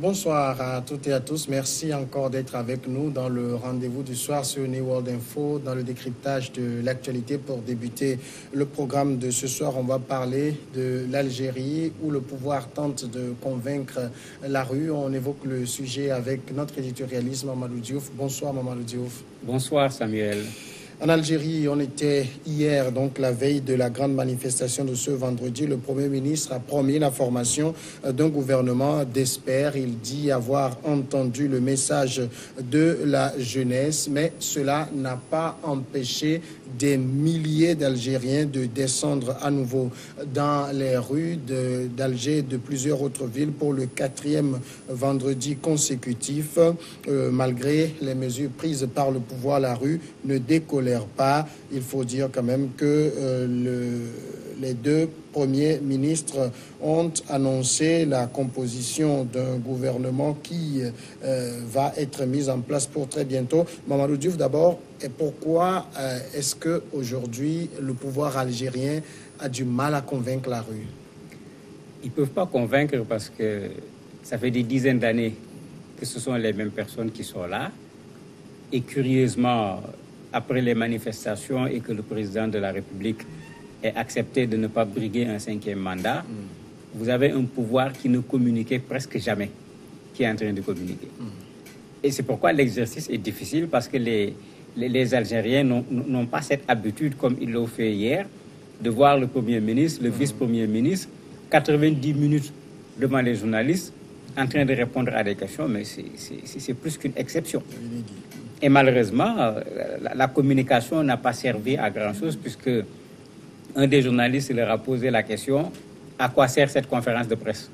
Bonsoir à toutes et à tous. Merci encore d'être avec nous dans le rendez-vous du soir sur New World Info, dans le décryptage de l'actualité. Pour débuter le programme de ce soir, on va parler de l'Algérie où le pouvoir tente de convaincre la rue. On évoque le sujet avec notre éditorialiste Mamadou Diouf. Bonsoir Mamadou Diouf. Bonsoir Samuel. En Algérie, on était hier, donc la veille de la grande manifestation de ce vendredi. Le Premier ministre a promis la formation d'un gouvernement d'experts. Il dit avoir entendu le message de la jeunesse, mais cela n'a pas empêché des milliers d'Algériens de descendre à nouveau dans les rues d'Alger et de plusieurs autres villes pour le 4e vendredi consécutif. Malgré les mesures prises par le pouvoir, la rue ne décollait pas. Il faut dire quand même que les deux premiers ministres ont annoncé la composition d'un gouvernement qui va être mis en place pour très bientôt. Mamadou Diouf, d'abord, et pourquoi est-ce qu'aujourd'hui le pouvoir algérien a du mal à convaincre la rue? Ils ne peuvent pas convaincre parce que ça fait des dizaines d'années que ce sont les mêmes personnes qui sont là. Et curieusement, après les manifestations et que le président de la République ait accepté de ne pas briguer un 5e mandat, vous avez un pouvoir qui ne communiquait presque jamais, qui est en train de communiquer. Et c'est pourquoi l'exercice est difficile, parce que les Algériens n'ont pas cette habitude, comme ils l'ont fait hier, de voir le Premier ministre, le vice-premier ministre, 90 minutes devant les journalistes, en train de répondre à des questions, mais c'est plus qu'une exception. Et malheureusement, la communication n'a pas servi à grand-chose, puisque un des journalistes leur a posé la question: à quoi sert cette conférence de presse?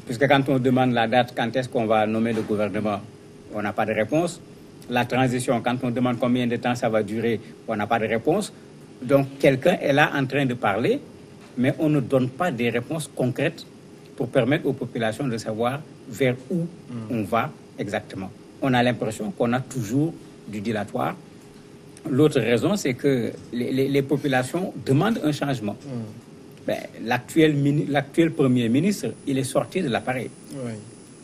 Puisque quand on demande la date, quand est-ce qu'on va nommer le gouvernement, on n'a pas de réponse. La transition, quand on demande combien de temps ça va durer, on n'a pas de réponse. Donc quelqu'un est là en train de parler, mais on ne donne pas des réponses concrètes pour permettre aux populations de savoir vers où on va exactement. On a l'impression qu'on a toujours du dilatoire. L'autre raison, c'est que les populations demandent un changement. L'actuel Premier ministre, il est sorti de l'appareil. Oui.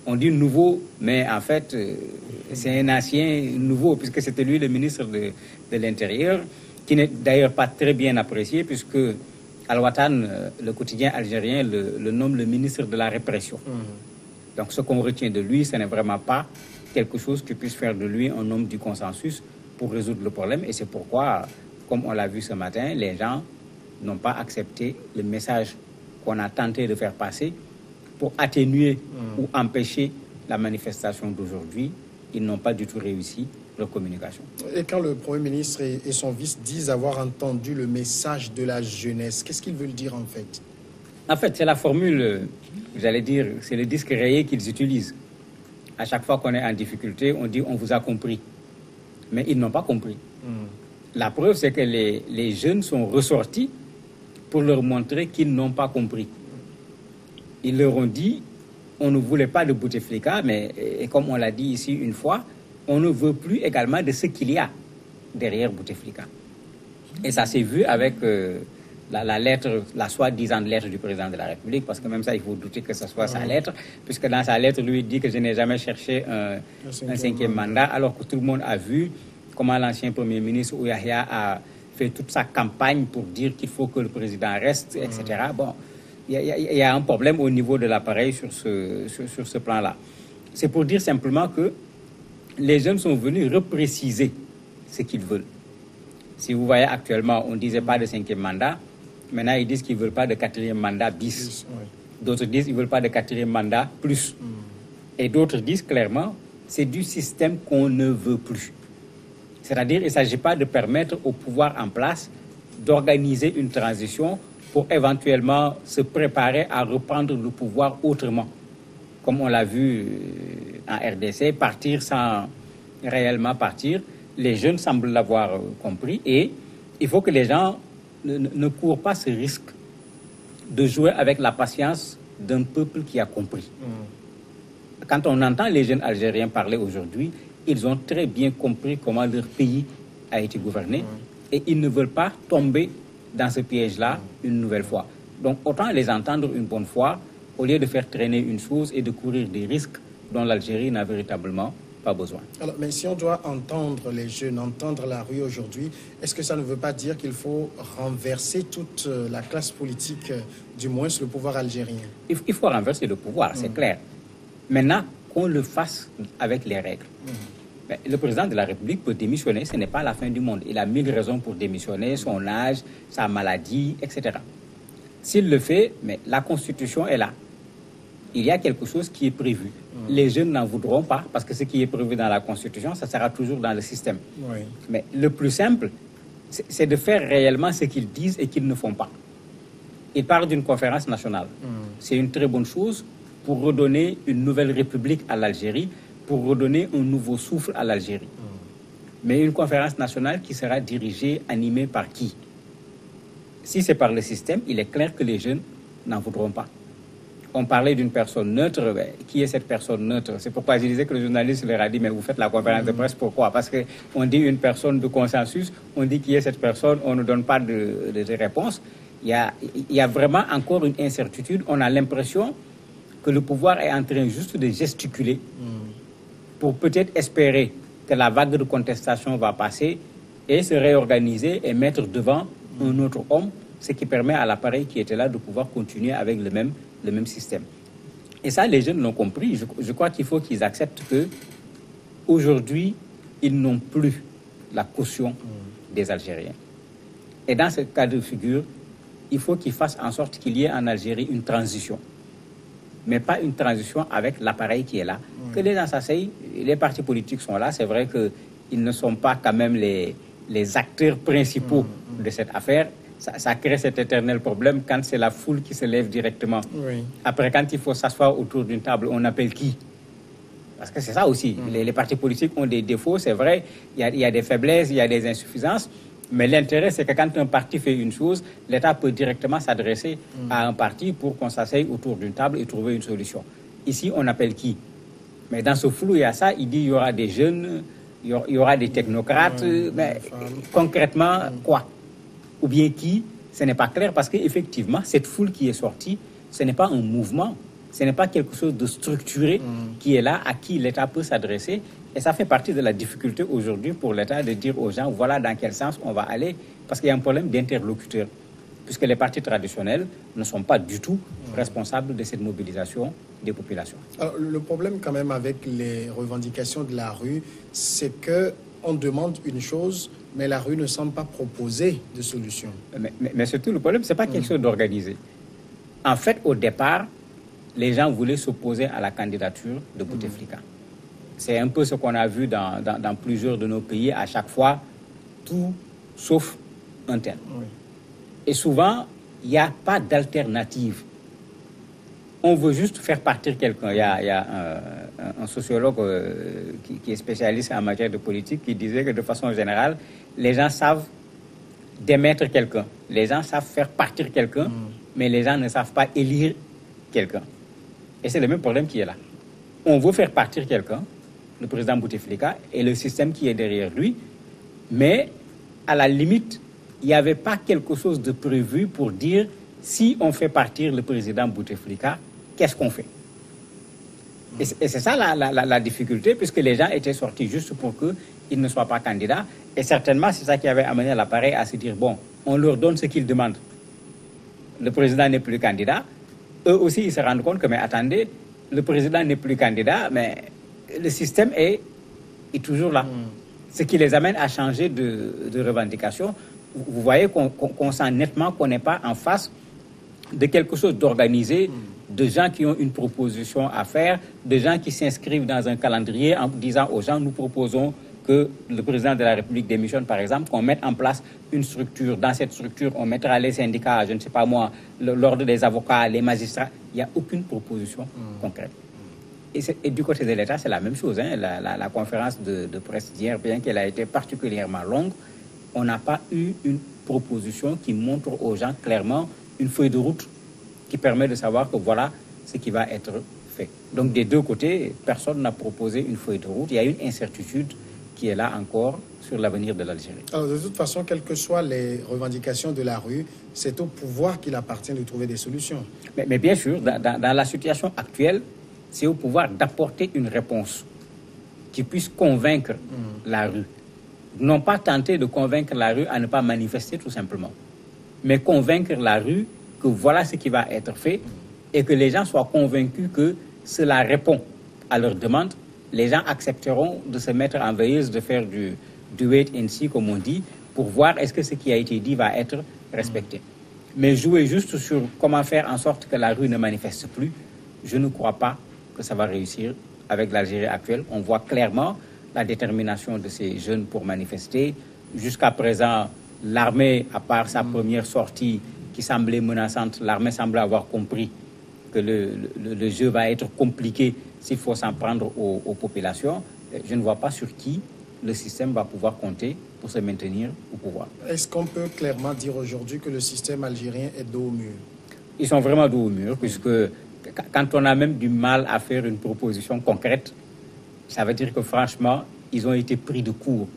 On dit nouveau, mais en fait, c'est un ancien nouveau, puisque c'était lui le ministre de l'Intérieur, qui n'est d'ailleurs pas très bien apprécié, puisque Al-Watan, le quotidien algérien, le nomme le ministre de la répression. Donc ce qu'on retient de lui, ce n'est vraiment pas quelque chose qui puisse faire de lui un homme du consensus pour résoudre le problème. Et c'est pourquoi, comme on l'a vu ce matin, les gens n'ont pas accepté le message qu'on a tenté de faire passer pour atténuer ou empêcher la manifestation d'aujourd'hui. Ils n'ont pas du tout réussi leur communication. Et quand le Premier ministre et son vice disent avoir entendu le message de la jeunesse, qu'est-ce qu'ils veulent dire en fait? En fait, c'est la formule, j'allais dire, c'est le disque rayé qu'ils utilisent. À chaque fois qu'on est en difficulté, on dit « on vous a compris ». Mais ils n'ont pas compris. La preuve, c'est que les jeunes sont ressortis pour leur montrer qu'ils n'ont pas compris. Ils leur ont dit « on ne voulait pas de Bouteflika », mais et comme on l'a dit ici une fois, on ne veut plus également de ce qu'il y a derrière Bouteflika. Et ça s'est vu avec la lettre, la soi-disant lettre du président de la République, parce que même ça, il faut douter que ce soit sa lettre, puisque dans sa lettre, lui, il dit que je n'ai jamais cherché un 5e mandat, alors que tout le monde a vu comment l'ancien Premier ministre Ouyahia a fait toute sa campagne pour dire qu'il faut que le président reste, etc. Bon, il y a un problème au niveau de l'appareil sur ce plan-là. C'est pour dire simplement que les jeunes sont venus repréciser ce qu'ils veulent. Si vous voyez actuellement, on ne disait pas de 5e mandat. Maintenant, ils disent qu'ils ne veulent pas de 4e mandat bis. D'autres disent qu'ils ne veulent pas de 4e mandat plus. Et d'autres disent clairement, c'est du système qu'on ne veut plus. C'est-à-dire, il ne s'agit pas de permettre au pouvoir en place d'organiser une transition pour éventuellement se préparer à reprendre le pouvoir autrement. Comme on l'a vu en RDC, partir sans réellement partir. Les jeunes semblent l'avoir compris et il faut que les gens ne courent pas ce risque de jouer avec la patience d'un peuple qui a compris. Quand on entend les jeunes Algériens parler aujourd'hui, ils ont très bien compris comment leur pays a été gouverné et ils ne veulent pas tomber dans ce piège-là une nouvelle fois. Donc autant les entendre une bonne fois au lieu de faire traîner une chose et de courir des risques dont l'Algérie n'a véritablement pas besoin. Alors, mais si on doit entendre les jeunes, entendre la rue aujourd'hui, est-ce que ça ne veut pas dire qu'il faut renverser toute la classe politique, du moins le pouvoir algérien? Il faut renverser le pouvoir, c'est clair. Maintenant, qu'on le fasse avec les règles. Mais le président de la République peut démissionner, ce n'est pas la fin du monde. Il a 1000 raisons pour démissionner, son âge, sa maladie, etc. S'il le fait, mais la Constitution est là. Il y a quelque chose qui est prévu. Les jeunes n'en voudront pas parce que ce qui est prévu dans la Constitution, ça sera toujours dans le système. Oui. Mais le plus simple, c'est de faire réellement ce qu'ils disent et qu'ils ne font pas. Ils parlent d'une conférence nationale. C'est une très bonne chose pour redonner une nouvelle république à l'Algérie, pour redonner un nouveau souffle à l'Algérie. Mais une conférence nationale qui sera dirigée, animée par qui? Si c'est par le système, il est clair que les jeunes n'en voudront pas. On parlait d'une personne neutre. Ben, qui est cette personne neutre? C'est pourquoi je disais que le journaliste leur a dit, mais vous faites la conférence de presse, pourquoi? Parce qu'on dit une personne de consensus, on dit qui est cette personne, on ne donne pas de réponse. Il y a vraiment encore une incertitude. On a l'impression que le pouvoir est en train juste de gesticuler pour peut-être espérer que la vague de contestation va passer et se réorganiser et mettre devant un autre homme, ce qui permet à l'appareil qui était là de pouvoir continuer avec le même système. Et ça, les jeunes l'ont compris. Je crois qu'il faut qu'ils acceptent que aujourd'hui, ils n'ont plus la caution des Algériens. Et dans ce cas de figure, il faut qu'ils fassent en sorte qu'il y ait en Algérie une transition. Mais pas une transition avec l'appareil qui est là. Que les gens s'asseyent, les partis politiques sont là. C'est vrai qu'ils ne sont pas quand même les acteurs principaux de cette affaire. Ça crée cet éternel problème quand c'est la foule qui se lève directement. Oui. Après, quand il faut s'asseoir autour d'une table, on appelle qui? Parce que c'est ça aussi. Les partis politiques ont des défauts, c'est vrai. Il y a des faiblesses, il y a des insuffisances. Mais l'intérêt, c'est que quand un parti fait une chose, l'État peut directement s'adresser à un parti pour qu'on s'asseye autour d'une table et trouver une solution. Ici, on appelle qui? Mais dans ce flou, il y a ça. Il dit qu'il y aura des jeunes, il y aura des technocrates. Mais concrètement, quoi? Ou bien qui? Ce n'est pas clair parce qu'effectivement, cette foule qui est sortie, ce n'est pas un mouvement, ce n'est pas quelque chose de structuré qui est là, à qui l'État peut s'adresser. Et ça fait partie de la difficulté aujourd'hui pour l'État de dire aux gens, voilà dans quel sens on va aller, parce qu'il y a un problème d'interlocuteur, puisque les partis traditionnels ne sont pas du tout responsables de cette mobilisation des populations. Alors, le problème quand même avec les revendications de la rue, c'est qu'on demande une chose, mais la rue ne semble pas proposer de solution. Mais surtout, le problème, ce n'est pas quelque chose d'organisé. En fait, au départ, les gens voulaient s'opposer à la candidature de Bouteflika. C'est un peu ce qu'on a vu dans plusieurs de nos pays, à chaque fois, tout sauf un tel. Oui. Et souvent, il n'y a pas d'alternative. On veut juste faire partir quelqu'un. Il y a un sociologue qui est spécialiste en matière de politique qui disait que de façon générale, les gens savent démettre quelqu'un. Les gens savent faire partir quelqu'un, mais les gens ne savent pas élire quelqu'un. Et c'est le même problème qui est là. On veut faire partir quelqu'un, le président Bouteflika, et le système qui est derrière lui, mais à la limite, il n'y avait pas quelque chose de prévu pour dire si on fait partir le président Bouteflika, qu'est-ce qu'on fait? Et c'est ça la difficulté, puisque les gens étaient sortis juste pour qu'ils ne soient pas candidats. Et certainement, c'est ça qui avait amené l'appareil à se dire, bon, on leur donne ce qu'ils demandent. Le président n'est plus candidat. Eux aussi, ils se rendent compte que, mais attendez, le président n'est plus candidat, mais le système est toujours là. Ce qui les amène à changer de revendication. Vous voyez qu'on sent nettement qu'on n'est pas en face de quelque chose d'organisé, de gens qui ont une proposition à faire, de gens qui s'inscrivent dans un calendrier en disant aux gens, nous proposons que le président de la République démissionne, par exemple, qu'on mette en place une structure. Dans cette structure, on mettra les syndicats, je ne sais pas moi, l'ordre des avocats, les magistrats. Il n'y a aucune proposition concrète. Et du côté de l'État, c'est la même chose. Hein. La conférence de presse d'hier, bien qu'elle a été particulièrement longue, on n'a pas eu une proposition qui montre aux gens clairement une feuille de route qui permet de savoir que voilà ce qui va être fait. Donc des deux côtés, personne n'a proposé une feuille de route. Il y a une incertitude qui est là encore sur l'avenir de l'Algérie. Alors, de toute façon, quelles que soient les revendications de la rue, c'est au pouvoir qu'il appartient de trouver des solutions. Mais bien sûr, dans la situation actuelle, c'est au pouvoir d'apporter une réponse qui puisse convaincre la rue. Non pas tenter de convaincre la rue à ne pas manifester tout simplement, mais convaincre la rue que voilà ce qui va être fait et que les gens soient convaincus que cela répond à leurs demandes. Les gens accepteront de se mettre en veilleuse, de faire du wait and see, comme on dit, pour voir est-ce que ce qui a été dit va être respecté. Mais jouer juste sur comment faire en sorte que la rue ne manifeste plus, je ne crois pas que ça va réussir avec l'Algérie actuelle. On voit clairement la détermination de ces jeunes pour manifester. Jusqu'à présent, l'armée, à part sa première sortie qui semblait menaçante, l'armée semble avoir compris que le jeu va être compliqué s'il faut s'en prendre aux populations. Je ne vois pas sur qui le système va pouvoir compter pour se maintenir au pouvoir. Est-ce qu'on peut clairement dire aujourd'hui que le système algérien est dos au mur? Ils sont vraiment dos au mur, puisque quand on a même du mal à faire une proposition concrète, ça veut dire que franchement, ils ont été pris de court.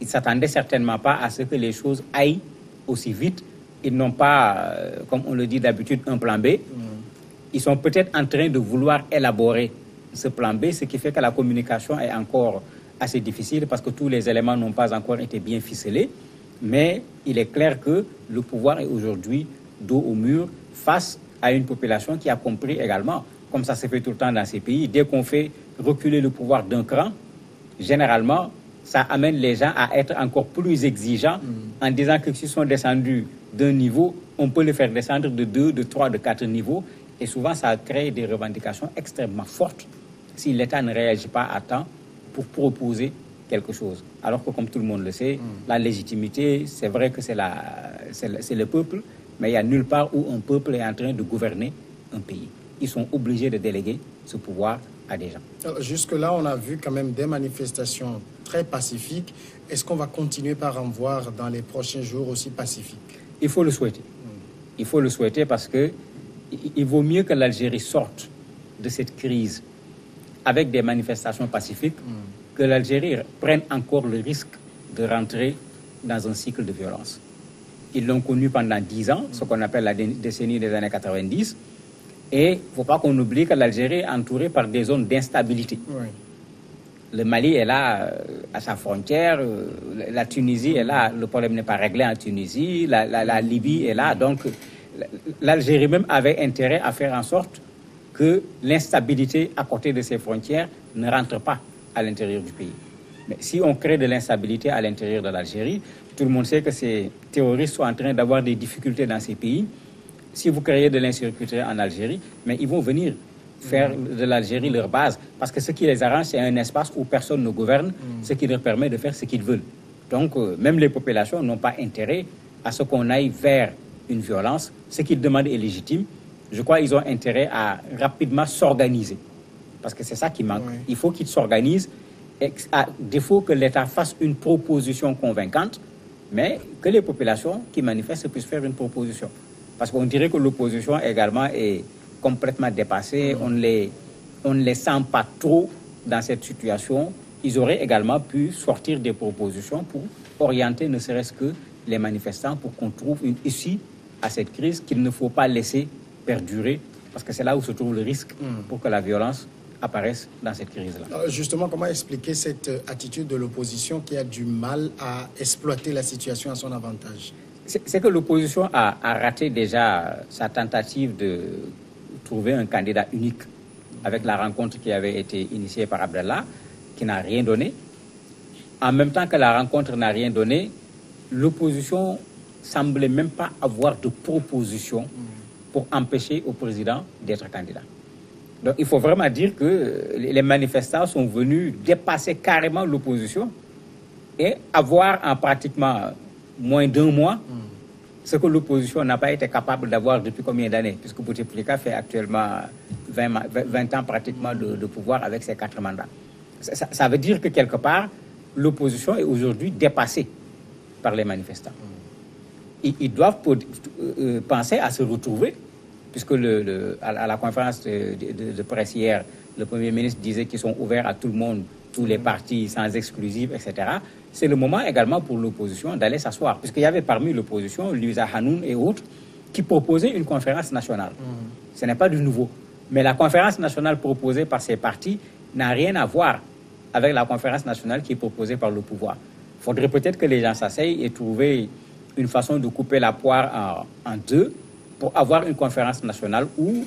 Ils ne s'attendaient certainement pas à ce que les choses aillent aussi vite. Ils n'ont pas, comme on le dit d'habitude, un plan B. Ils sont peut-être en train de vouloir élaborer ce plan B, ce qui fait que la communication est encore assez difficile parce que tous les éléments n'ont pas encore été bien ficelés. Mais il est clair que le pouvoir est aujourd'hui dos au mur face à une population qui a compris également, comme ça se fait tout le temps dans ces pays, dès qu'on fait reculer le pouvoir d'un cran, généralement, ça amène les gens à être encore plus exigeants en disant que s'ils sont descendus d'un niveau, on peut les faire descendre de 2, de 3, de 4 niveaux. Et souvent, ça crée des revendications extrêmement fortes si l'État ne réagit pas à temps pour proposer quelque chose. Alors que, comme tout le monde le sait, la légitimité, c'est vrai que c'est le peuple, mais il n'y a nulle part où un peuple est en train de gouverner un pays. Ils sont obligés de déléguer ce pouvoir à des gens. Jusque-là, on a vu quand même des manifestations très pacifiques. Est-ce qu'on va continuer par en voir dans les prochains jours aussi pacifiques? Il faut le souhaiter. Il faut le souhaiter parce que il vaut mieux que l'Algérie sorte de cette crise avec des manifestations pacifiques que l'Algérie prenne encore le risque de rentrer dans un cycle de violence. Ils l'ont connu pendant 10 ans, ce qu'on appelle la décennie des années 90. Et il ne faut pas qu'on oublie que l'Algérie est entourée par des zones d'instabilité. Oui. Le Mali est là à sa frontière, la Tunisie est là, le problème n'est pas réglé en Tunisie, la Libye est là. Donc l'Algérie même avait intérêt à faire en sorte que l'instabilité à côté de ses frontières ne rentre pas à l'intérieur du pays. Mais si on crée de l'instabilité à l'intérieur de l'Algérie, tout le monde sait que ces terroristes sont en train d'avoir des difficultés dans ces pays. Si vous créez de l'insécurité en Algérie, mais ils vont venir faire de l'Algérie leur base. Parce que ce qui les arrange, c'est un espace où personne ne gouverne, ce qui leur permet de faire ce qu'ils veulent. Donc, même les populations n'ont pas intérêt à ce qu'on aille vers une violence. Ce qu'ils demandent est légitime. Je crois qu'ils ont intérêt à rapidement s'organiser. Parce que c'est ça qui manque. Oui. Il faut qu'ils s'organisent, à défaut que l'État fasse une proposition convaincante, mais que les populations qui manifestent puissent faire une proposition. Parce qu'on dirait que l'opposition également est complètement dépassée. On ne les sent pas trop dans cette situation. Ils auraient également pu sortir des propositions pour orienter ne serait-ce que les manifestants pour qu'on trouve une issue à cette crise qu'il ne faut pas laisser perdurer. Parce que c'est là où se trouve le risque pour que la violence apparaisse dans cette crise-là. Justement, comment expliquer cette attitude de l'opposition qui a du mal à exploiter la situation à son avantage? C'est que l'opposition a raté déjà sa tentative de trouver un candidat unique avec la rencontre qui avait été initiée par Abdallah, qui n'a rien donné. En même temps que la rencontre n'a rien donné, l'opposition semblait même pas avoir de proposition pour empêcher au président d'être candidat. Donc il faut vraiment dire que les manifestants sont venus dépasser carrément l'opposition et avoir en pratiquement moins d'un mois ce que l'opposition n'a pas été capable d'avoir depuis combien d'années, puisque Bouteflika fait actuellement 20 ans pratiquement de pouvoir avec ses 4 mandats. Ça veut dire que quelque part, l'opposition est aujourd'hui dépassée par les manifestants. Ils doivent penser à se retrouver, puisque à la conférence de presse hier, le Premier ministre disait qu'ils sont ouverts à tout le monde tous les partis sans exclusive, etc., c'est le moment également pour l'opposition d'aller s'asseoir. Puisqu'il y avait parmi l'opposition, Louisa Hanoun et autres, qui proposaient une conférence nationale. Ce n'est pas du nouveau. Mais la conférence nationale proposée par ces partis n'a rien à voir avec la conférence nationale qui est proposée par le pouvoir. Il faudrait peut-être que les gens s'asseyent et trouver une façon de couper la poire en deux pour avoir une conférence nationale où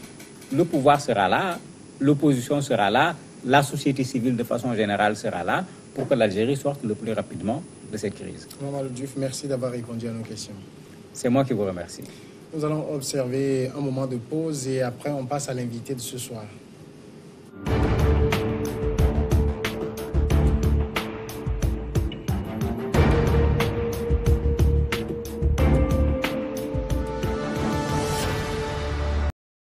le pouvoir sera là, l'opposition sera là, la société civile de façon générale sera là pour que l'Algérie sorte le plus rapidement de cette crise. Mamadou Diouf, merci d'avoir répondu à nos questions. C'est moi qui vous remercie. Nous allons observer un moment de pause et après on passe à l'invité de ce soir.